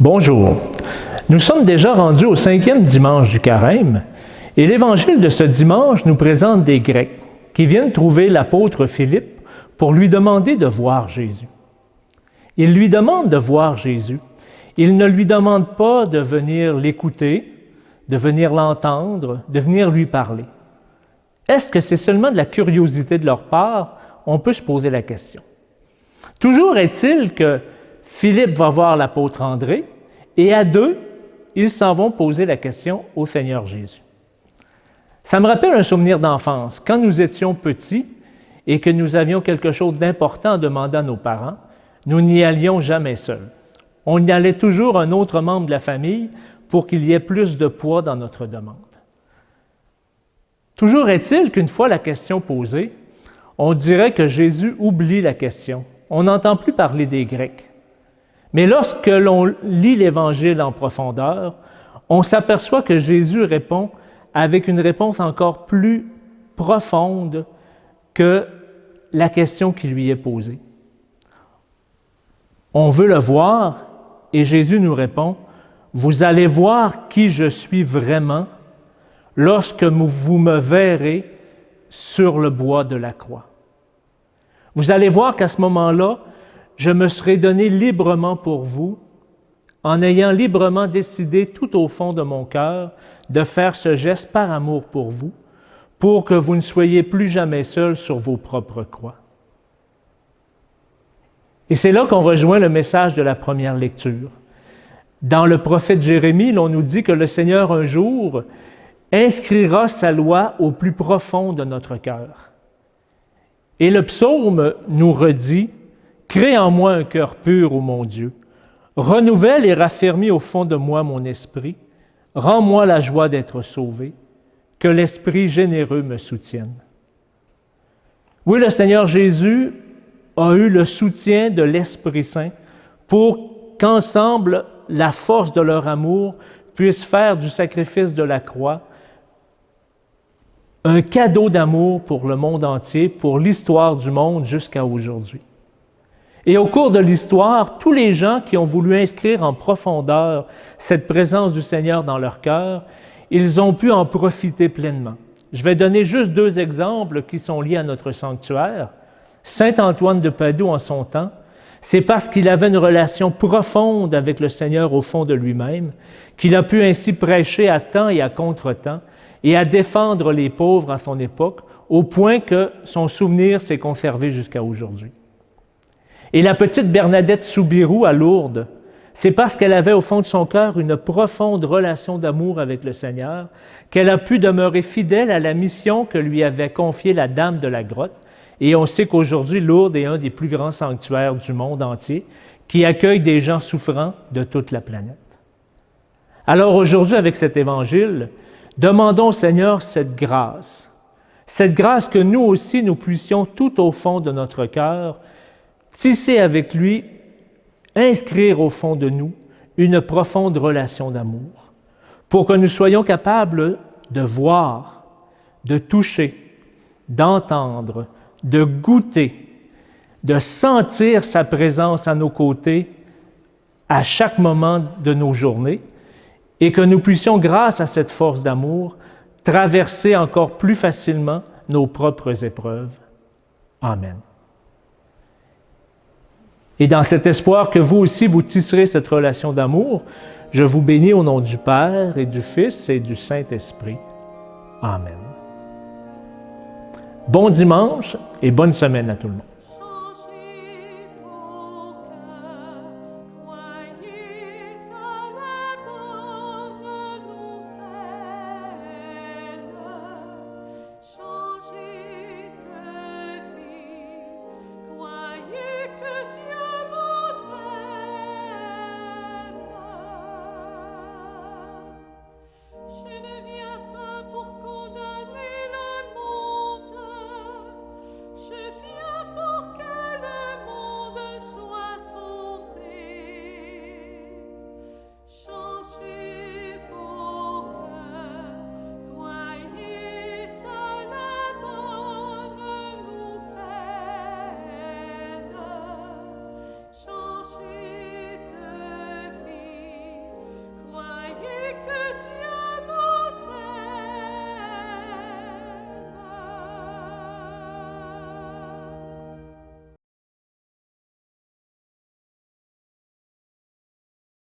Bonjour. Nous sommes déjà rendus au 5e dimanche du Carême et l'Évangile de ce dimanche nous présente des Grecs qui viennent trouver l'apôtre Philippe pour lui demander de voir Jésus. Ils lui demandent de voir Jésus. Ils ne lui demandent pas de venir l'écouter, de venir l'entendre, de venir lui parler. Est-ce que c'est seulement de la curiosité de leur part? On peut se poser la question. Toujours est-il que Philippe va voir l'apôtre André et à deux, ils s'en vont poser la question au Seigneur Jésus. Ça me rappelle un souvenir d'enfance. Quand nous étions petits et que nous avions quelque chose d'important à demander à nos parents, nous n'y allions jamais seuls. On y allait toujours un autre membre de la famille pour qu'il y ait plus de poids dans notre demande. Toujours est-il qu'une fois la question posée, on dirait que Jésus oublie la question. On n'entend plus parler des Grecs. Mais lorsque l'on lit l'Évangile en profondeur, on s'aperçoit que Jésus répond avec une réponse encore plus profonde que la question qui lui est posée. On veut le voir et Jésus nous répond, « Vous allez voir qui je suis vraiment lorsque vous me verrez sur le bois de la croix. Vous allez voir qu'à ce moment-là, je me serai donné librement pour vous, en ayant librement décidé tout au fond de mon cœur de faire ce geste par amour pour vous, pour que vous ne soyez plus jamais seuls sur vos propres croix. » Et c'est là qu'on rejoint le message de la première lecture. Dans le prophète Jérémie, l'on nous dit que le Seigneur un jour inscrira sa loi au plus profond de notre cœur. Et le psaume nous redit « Crée en moi un cœur pur, ô mon Dieu. Renouvelle et raffermis au fond de moi mon esprit. Rends-moi la joie d'être sauvé. Que l'Esprit généreux me soutienne. » Oui, le Seigneur Jésus a eu le soutien de l'Esprit Saint pour qu'ensemble, la force de leur amour puisse faire du sacrifice de la croix un cadeau d'amour pour le monde entier, pour l'histoire du monde jusqu'à aujourd'hui. Et au cours de l'histoire, tous les gens qui ont voulu inscrire en profondeur cette présence du Seigneur dans leur cœur, ils ont pu en profiter pleinement. Je vais donner juste deux exemples qui sont liés à notre sanctuaire. Saint Antoine de Padoue, en son temps, c'est parce qu'il avait une relation profonde avec le Seigneur au fond de lui-même qu'il a pu ainsi prêcher à temps et à contre-temps et à défendre les pauvres à son époque, au point que son souvenir s'est conservé jusqu'à aujourd'hui. Et la petite Bernadette Soubirous à Lourdes, c'est parce qu'elle avait au fond de son cœur une profonde relation d'amour avec le Seigneur qu'elle a pu demeurer fidèle à la mission que lui avait confiée la Dame de la Grotte. Et on sait qu'aujourd'hui, Lourdes est un des plus grands sanctuaires du monde entier qui accueille des gens souffrants de toute la planète. Alors aujourd'hui, avec cet Évangile, demandons au Seigneur cette grâce que nous aussi, nous puissions tout au fond de notre cœur tisser avec lui, inscrire au fond de nous une profonde relation d'amour, pour que nous soyons capables de voir, de toucher, d'entendre, de goûter, de sentir sa présence à nos côtés à chaque moment de nos journées et que nous puissions, grâce à cette force d'amour, traverser encore plus facilement nos propres épreuves. Amen. Et dans cet espoir que vous aussi, vous tisserez cette relation d'amour, je vous bénis au nom du Père et du Fils et du Saint-Esprit. Amen. Bon dimanche et bonne semaine à tout le monde.